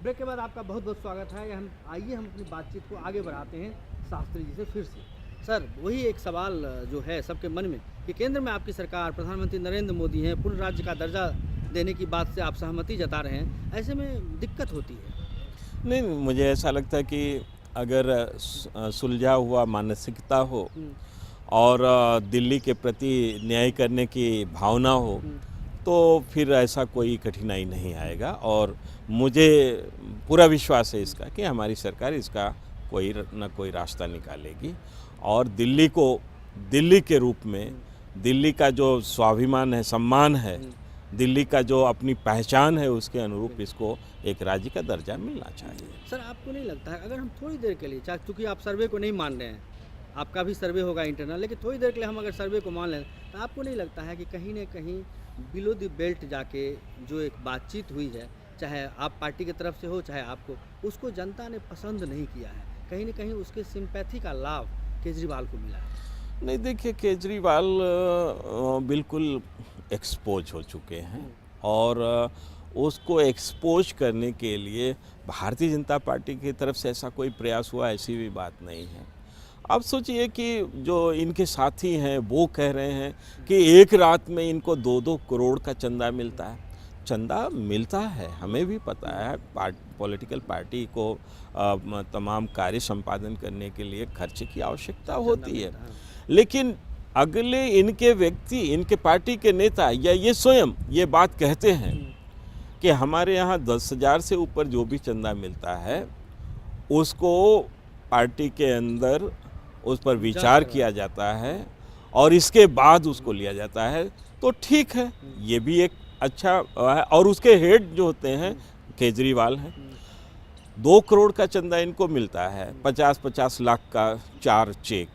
Break के बाद आपका बहुत बहुत स्वागत है। आइए हम अपनी बातचीत को आगे बढ़ाते हैं शास्त्री जी से फिर से। सर, वही एक सवाल जो है सबके मन में कि केंद्र में आपकी सरकार, प्रधानमंत्री नरेंद्र मोदी हैं, पूर्ण राज्य का दर्जा देने की बात से आप सहमति जता रहे हैं, ऐसे में दिक्कत होती है। नहीं, मुझे ऐसा लगता है कि अगर सुलझा हुआ मानसिकता हो और दिल्ली के प्रति न्याय करने की भावना हो तो फिर ऐसा कोई कठिनाई नहीं आएगा। और मुझे पूरा विश्वास है इसका कि हमारी सरकार इसका कोई न कोई रास्ता निकालेगी और दिल्ली को दिल्ली के रूप में, दिल्ली का जो स्वाभिमान है, सम्मान है, दिल्ली का जो अपनी पहचान है, उसके अनुरूप इसको एक राज्य का दर्जा मिलना चाहिए। सर, आपको नहीं लगता है अगर हम थोड़ी देर के लिए, चूँकि आप सर्वे को नहीं मान रहे हैं, आपका भी सर्वे होगा इंटरनल, लेकिन थोड़ी देर के लिए हम अगर सर्वे को मान लें तो आपको नहीं लगता है कि कहीं न कहीं बिलो द बेल्ट जाके जो एक बातचीत हुई है, चाहे आप पार्टी की तरफ से हो चाहे आपको, उसको जनता ने पसंद नहीं किया है, कहीं न कहीं उसके सिंपैथी का लाभ केजरीवाल को मिला है? नहीं, देखिए, केजरीवाल बिल्कुल एक्सपोज हो चुके हैं और उसको एक्सपोज करने के लिए भारतीय जनता पार्टी की तरफ से ऐसा कोई प्रयास हुआ, ऐसी भी बात नहीं है। अब सोचिए कि जो इनके साथी हैं वो कह रहे हैं कि एक रात में इनको 2-2 करोड़ का चंदा मिलता है। चंदा मिलता है, हमें भी पता है, पॉलिटिकल पार्टी को तमाम कार्य संपादन करने के लिए खर्च की आवश्यकता होती है, लेकिन अगले इनके व्यक्ति, इनके पार्टी के नेता या ये स्वयं ये बात कहते हैं कि हमारे यहाँ 10,000 से ऊपर जो भी चंदा मिलता है उसको पार्टी के अंदर उस पर विचार किया जाता है और इसके बाद उसको लिया जाता है। तो ठीक है, ये भी एक अच्छा है। और उसके हेड जो होते हैं केजरीवाल हैं, 2 करोड़ का चंदा इनको मिलता है, 50-50 लाख का 4 चेक।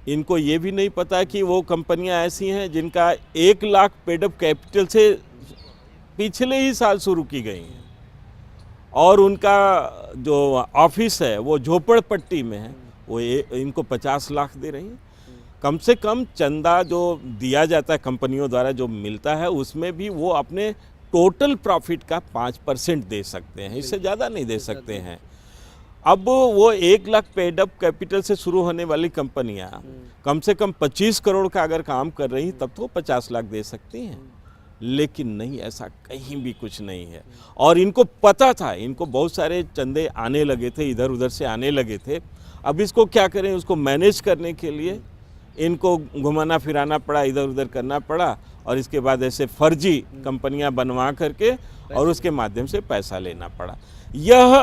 इनको ये भी नहीं पता कि वो कंपनियां ऐसी हैं जिनका 1 लाख पेडअप कैपिटल से पिछले ही साल शुरू की गई हैं और उनका जो ऑफिस है वो झोपड़पट्टी में है, वो इनको 50 लाख दे रही है। कम से कम चंदा जो दिया जाता है कंपनियों द्वारा जो मिलता है उसमें भी वो अपने टोटल प्रॉफिट का 5% दे सकते हैं, इससे ज़्यादा नहीं दे सकते हैं। अब वो 1 लाख पेडअप कैपिटल से शुरू होने वाली कंपनियां कम से कम 25 करोड़ का अगर काम कर रही हैं तब तो 50 लाख दे सकती हैं, लेकिन नहीं, ऐसा कहीं भी कुछ नहीं है। और इनको पता था, इनको बहुत सारे चंदे आने लगे थे, इधर उधर से आने लगे थे। अब इसको क्या करें, उसको मैनेज करने के लिए इनको घुमाना फिराना पड़ा, इधर उधर करना पड़ा और इसके बाद ऐसे फर्जी कंपनियां बनवा करके और उसके माध्यम से पैसा लेना पड़ा। यह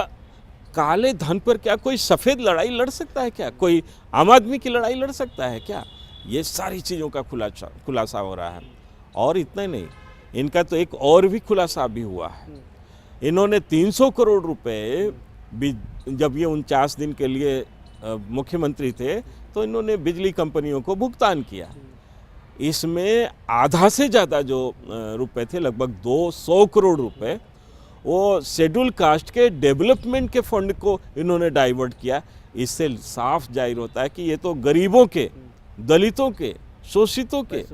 काले धन पर क्या कोई सफ़ेद लड़ाई लड़ सकता है क्या? कोई आम आदमी की लड़ाई लड़ सकता है क्या? ये सारी चीज़ों का खुलासा हो रहा है। और इतना ही नहीं, इनका तो एक और भी खुलासा भी हुआ है। इन्होंने 300 करोड़ रुपए जब ये 49 दिन के लिए मुख्यमंत्री थे तो इन्होंने बिजली कंपनियों को भुगतान किया। इसमें आधा से ज़्यादा जो रुपए थे, लगभग 200 करोड़ रुपए, वो शेड्यूल कास्ट के डेवलपमेंट के फंड को इन्होंने डाइवर्ट किया। इससे साफ जाहिर होता है कि ये तो गरीबों के, दलितों के, शोषितों के,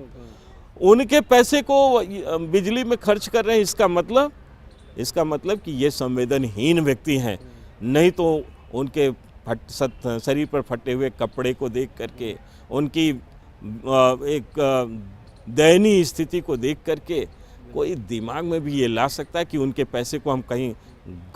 उनके पैसे को बिजली में खर्च कर रहे हैं। इसका मतलब कि ये संवेदनहीन व्यक्ति हैं। नहीं तो उनके शरीर पर फटे हुए कपड़े को देख करके, उनकी एक दयनीय स्थिति को देख करके कोई दिमाग में भी ये ला सकता है कि उनके पैसे को हम कहीं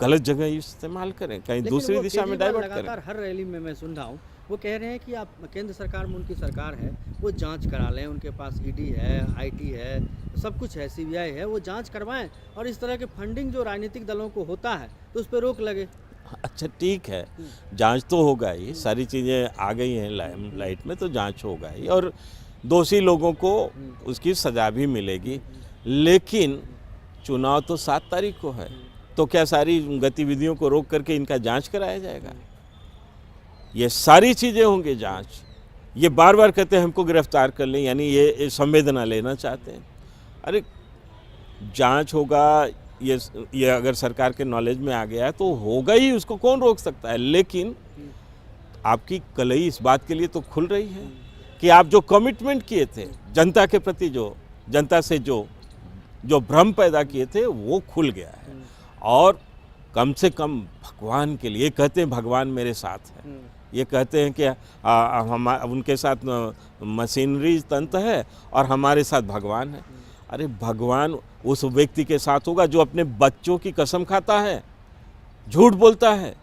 गलत जगह इस्तेमाल करें, कहीं दूसरी दिशा में डाइवर्ट करें। लगातार हर रैली में मैं सुन रहा हूँ वो कह रहे हैं कि आप केंद्र सरकार में, उनकी सरकार है, वो जांच करा लें, उनके पास ईडी है, आईटी है, सब कुछ है, सीबीआई है, वो जांच करवाएं और इस तरह के फंडिंग जो राजनीतिक दलों को होता है तो उस पर रोक लगे। अच्छा, ठीक है, जांच तो होगा ही, सारी चीज़ें आ गई हैं लाइट में, तो जांच होगा ही और दोषी लोगों को उसकी सज़ा भी मिलेगी। लेकिन चुनाव तो 7 तारीख को है, तो क्या सारी गतिविधियों को रोक करके इनका जांच कराया जाएगा? ये सारी चीज़ें होंगी जांच। ये बार बार कहते हैं हमको गिरफ्तार कर लें, यानी ये संवेदना लेना चाहते हैं। अरे, जांच होगा, ये अगर सरकार के नॉलेज में आ गया है तो होगा ही, उसको कौन रोक सकता है। लेकिन आपकी कलई इस बात के लिए तो खुल रही है कि आप जो कमिटमेंट किए थे जनता के प्रति, जो जनता से जो भ्रम पैदा किए थे, वो खुल गया है। और कम से कम भगवान के लिए, ये कहते हैं भगवान मेरे साथ है, ये कहते हैं कि हम उनके साथ मशीनरी तंत्र है और हमारे साथ भगवान है। अरे भगवान उस व्यक्ति के साथ होगा जो अपने बच्चों की कसम खाता है, झूठ बोलता है।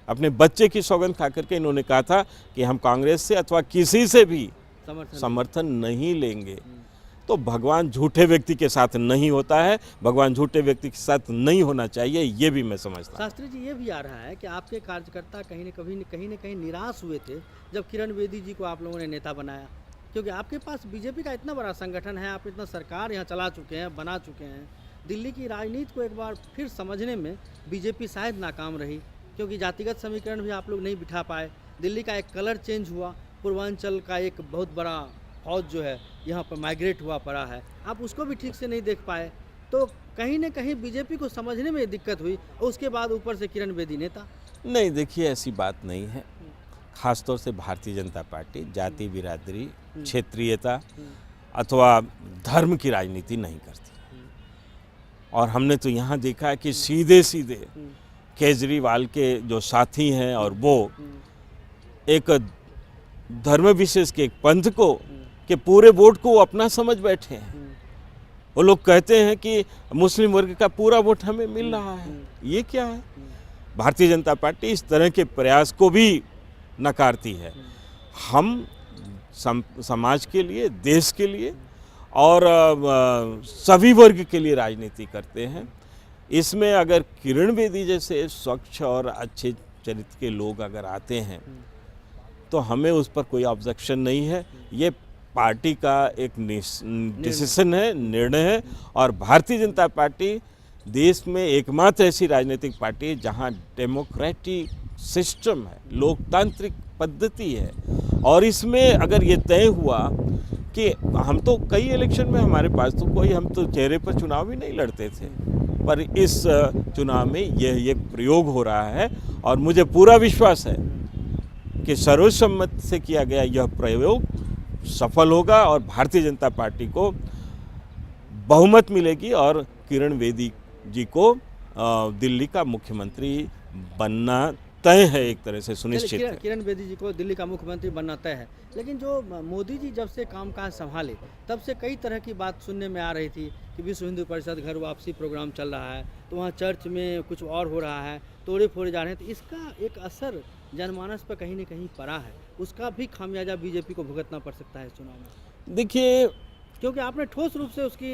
अपने बच्चे की सौगंध खा करके इन्होंने कहा था कि हम कांग्रेस से अथवा किसी से भी समर्थन नहीं लेंगे। तो भगवान झूठे व्यक्ति के साथ नहीं होता है, भगवान झूठे व्यक्ति के साथ नहीं होना चाहिए, ये भी मैं समझता हूँ। शास्त्री जी, ये भी आ रहा है कि आपके कार्यकर्ता कहीं न कहीं निराश हुए थे जब किरण बेदी जी को आप लोगों ने नेता बनाया, क्योंकि आपके पास बीजेपी का इतना बड़ा संगठन है, आप इतना सरकार यहाँ चला चुके हैं, बना चुके हैं। दिल्ली की राजनीति को एक बार फिर समझने में बीजेपी शायद नाकाम रही, क्योंकि जातिगत समीकरण भी आप लोग नहीं बिठा पाए। दिल्ली का एक कलर चेंज हुआ, पूर्वांचल का एक बहुत बड़ा फौज जो है यहाँ पर माइग्रेट हुआ पड़ा है, आप उसको भी ठीक से नहीं देख पाए। तो कहीं न कहीं बीजेपी को समझने में दिक्कत हुई, और उसके बाद ऊपर से किरण बेदी नेता। नहीं, देखिए ऐसी बात नहीं है। खासतौर से भारतीय जनता पार्टी जाति बिरादरी, क्षेत्रीयता अथवा धर्म की राजनीति नहीं करती। और हमने तो यहाँ देखा है कि सीधे सीधे केजरीवाल के जो साथी हैं और वो एक धर्म विशेष के एक पंथ को के पूरे वोट को अपना समझ बैठे हैं। वो लोग कहते हैं कि मुस्लिम वर्ग का पूरा वोट हमें मिल रहा है। ये क्या है? भारतीय जनता पार्टी इस तरह के प्रयास को भी नकारती है। हम समाज के लिए, देश के लिए और सभी वर्ग के लिए राजनीति करते हैं। इसमें अगर किरण बेदी जैसे स्वच्छ और अच्छे चरित्र के लोग अगर आते हैं तो हमें उस पर कोई ऑब्जेक्शन नहीं है। ये पार्टी का एक डिसीजन है, निर्णय है। और भारतीय जनता पार्टी देश में एकमात्र ऐसी राजनीतिक पार्टी है जहां डेमोक्रेटिक सिस्टम है, लोकतांत्रिक पद्धति है। और इसमें अगर ये तय हुआ कि हम तो कई इलेक्शन में हमारे पास तो कोई, हम तो चेहरे पर चुनाव ही नहीं लड़ते थे, पर इस चुनाव में यह एक प्रयोग हो रहा है और मुझे पूरा विश्वास है कि सर्वसम्मत से किया गया यह प्रयोग सफल होगा और भारतीय जनता पार्टी को बहुमत मिलेगी और किरण बेदी जी को दिल्ली का मुख्यमंत्री बनना तय है, एक तरह से सुनिश्चित है। किरण बेदी जी को दिल्ली का मुख्यमंत्री बनना तय है। लेकिन जो मोदी जी जब से कामकाज संभाले तब से कई तरह की बात सुनने में आ रही थी कि विश्व हिंदू परिषद घर वापसी प्रोग्राम चल रहा है, तो वहाँ चर्च में कुछ और हो रहा है, तोड़े फोड़े जा रहे हैं। तो इसका एक असर जनमानस पर कहीं न कहीं पड़ा है, उसका भी खामियाजा बीजेपी को भुगतना पड़ सकता है इस चुनाव में। देखिए, क्योंकि आपने ठोस रूप से उसकी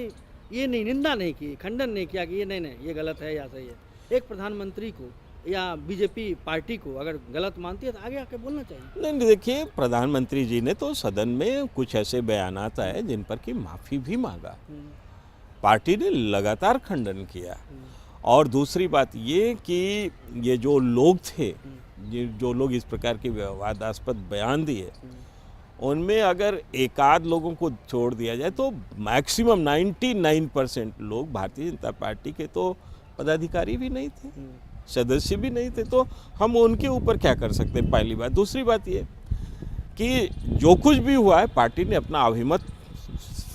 ये नहीं निंदा नहीं की, खंडन नहीं किया कि ये नहीं ये गलत है या सही है। एक प्रधानमंत्री को या बीजेपी पार्टी को अगर गलत मानती है तो आगे आके बोलना चाहिए। नहीं, देखिए, प्रधानमंत्री जी ने तो सदन में कुछ ऐसे बयानात आए जिन पर कि माफ़ी भी मांगा, पार्टी ने लगातार खंडन किया। और दूसरी बात ये कि ये जो लोग थे, ये जो लोग इस प्रकार के विवादास्पद बयान दिए, उनमें अगर एकाध लोगों को छोड़ दिया जाए तो मैक्सिमम 99% लोग भारतीय जनता पार्टी के तो पदाधिकारी भी नहीं थे, सदस्य भी नहीं थे। तो हम उनके ऊपर क्या कर सकते हैं, पहली बात। दूसरी बात ये कि जो कुछ भी हुआ है पार्टी ने अपना अभिमत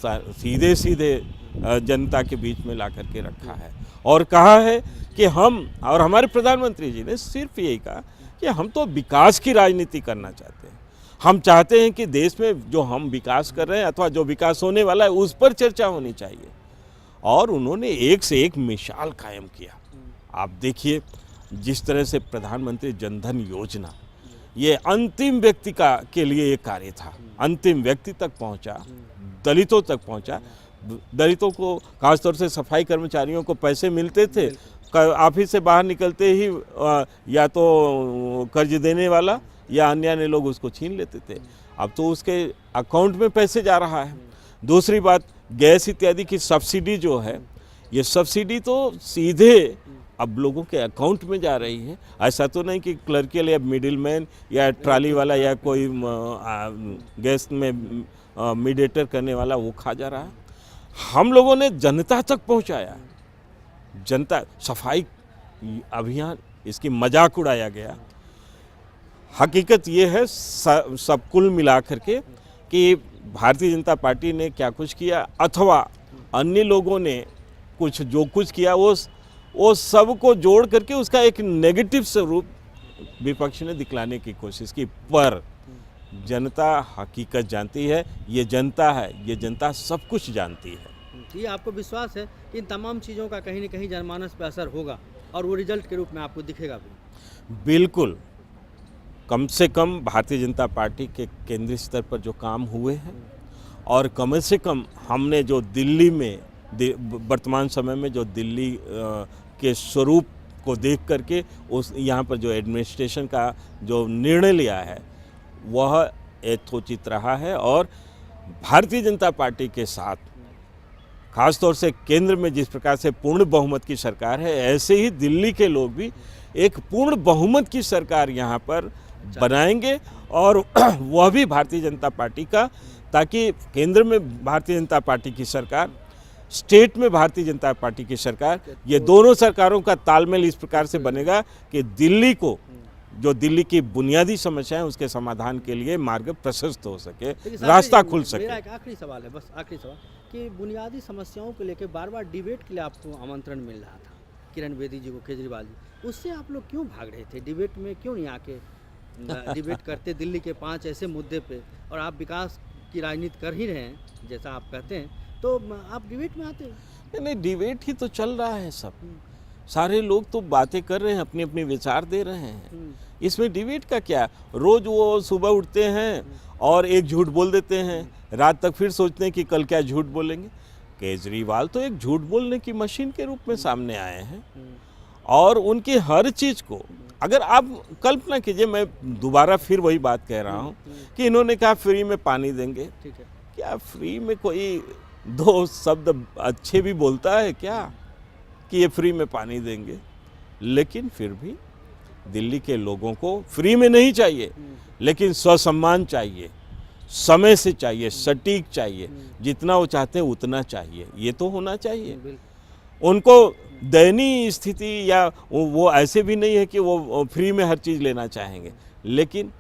सीधे सीधे जनता के बीच में ला करके रखा है और कहा है कि हम, और हमारे प्रधानमंत्री जी ने सिर्फ यही कहा कि हम तो विकास की राजनीति करना चाहते हैं। हम चाहते हैं कि देश में जो हम विकास कर रहे हैं अथवा जो विकास होने वाला है उस पर चर्चा होनी चाहिए। और उन्होंने एक से एक मिसाल कायम किया। आप देखिए, जिस तरह से प्रधानमंत्री जनधन योजना, ये अंतिम व्यक्ति के लिए एक कार्य था, अंतिम व्यक्ति तक पहुंचा, दलितों तक पहुंचा। दलितों को, खासतौर से सफाई कर्मचारियों को पैसे मिलते थे, ऑफिस से बाहर निकलते ही या तो कर्ज देने वाला या अन्य लोग उसको छीन लेते थे। अब तो उसके अकाउंट में पैसे जा रहा है। दूसरी बात, गैस इत्यादि की सब्सिडी जो है, ये सब्सिडी तो सीधे अब लोगों के अकाउंट में जा रही है। ऐसा तो नहीं कि क्लर्कियल या मिडिलमैन या ट्राली वाला या कोई गैस में मीडिएटर करने वाला वो खा जा रहा है। हम लोगों ने जनता तक पहुंचाया। जनता, सफाई अभियान, इसकी मजाक उड़ाया गया। हकीकत ये है सब कुल मिलाकर के कि भारतीय जनता पार्टी ने क्या कुछ किया अथवा अन्य लोगों ने जो कुछ किया वो वो सबको जोड़ करके उसका एक नेगेटिव स्वरूप विपक्ष ने दिखलाने की कोशिश की। पर जनता हकीकत जानती है, ये जनता है, ये जनता सब कुछ जानती है। ये आपको विश्वास है कि इन तमाम चीज़ों का कहीं न कहीं जनमानस पे असर होगा और वो रिजल्ट के रूप में आपको दिखेगा भी? बिल्कुल, कम से कम भारतीय जनता पार्टी के केंद्रीय स्तर पर जो काम हुए हैं और कम से कम हमने जो दिल्ली में वर्तमान समय में जो दिल्ली के स्वरूप को देख करके उस यहाँ पर जो एडमिनिस्ट्रेशन का जो निर्णय लिया है वह यथोचित रहा है। और भारतीय जनता पार्टी के साथ खासतौर से केंद्र में जिस प्रकार से पूर्ण बहुमत की सरकार है, ऐसे ही दिल्ली के लोग भी एक पूर्ण बहुमत की सरकार यहाँ पर बनाएंगे और वह भी भारतीय जनता पार्टी का, ताकि केंद्र में भारतीय जनता पार्टी की सरकार, स्टेट में भारतीय जनता पार्टी की सरकार, ये दोनों सरकारों का तालमेल इस प्रकार से बनेगा कि दिल्ली को जो दिल्ली की बुनियादी समस्याएं उसके समाधान के लिए मार्ग प्रशस्त हो सके, रास्ता खुल सके। मेरा एक आखिरी सवाल है, बस आखिरी सवाल, कि बुनियादी समस्याओं को लेकर बार बार डिबेट के लिए आपको आमंत्रण मिल रहा था, किरण बेदी जी को, केजरीवाल जी, उससे आप लोग क्यों भाग रहे थे? डिबेट में क्यों नहीं आके डिबेट करते दिल्ली के 5 ऐसे मुद्दे पे? और आप विकास की राजनीति कर ही रहे हैं जैसा आप कहते हैं, तो आप डिबेट में आते? नहीं, डिबेट ही तो चल रहा है सब, सारे लोग तो बातें कर रहे हैं, अपने अपने विचार दे रहे हैं, इसमें डिबेट का क्या? रोज वो सुबह उठते हैं और एक झूठ बोल देते हैं, रात तक फिर सोचते हैं कि कल क्या झूठ बोलेंगे। केजरीवाल तो एक झूठ बोलने की मशीन के रूप में सामने आए हैं और उनकी हर चीज़ को, अगर आप कल्पना कीजिए, मैं दोबारा फिर वही बात कह रहा हूँ कि इन्होंने कहा फ्री में पानी देंगे। ठीक है, क्या फ्री में कोई 2 शब्द अच्छे भी बोलता है क्या कि ये फ्री में पानी देंगे? लेकिन फिर भी दिल्ली के लोगों को फ्री में नहीं चाहिए, लेकिन स्वसम्मान चाहिए, समय से चाहिए, सटीक चाहिए, जितना वो चाहते हैं उतना चाहिए, ये तो होना चाहिए। उनको दयनीय स्थिति या वो ऐसे भी नहीं है कि वो फ्री में हर चीज़ लेना चाहेंगे, लेकिन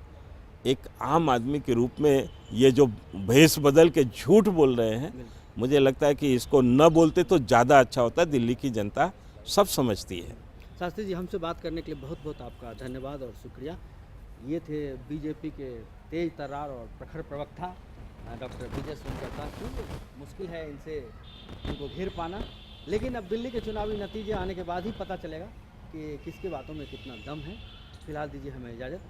एक आम आदमी के रूप में ये जो भेष बदल के झूठ बोल रहे हैं, मुझे लगता है कि इसको न बोलते तो ज़्यादा अच्छा होता। दिल्ली की जनता सब समझती है। शास्त्री जी, हमसे बात करने के लिए बहुत बहुत आपका धन्यवाद और शुक्रिया। ये थे बीजेपी के तेज तर्रार और प्रखर प्रवक्ता डॉक्टर विजय सोनकर। मुश्किल है इनको घेर पाना, लेकिन अब दिल्ली के चुनावी नतीजे आने के बाद ही पता चलेगा कि किसकी बातों में कितना दम है। फिलहाल दीजिए हमें इजाज़त।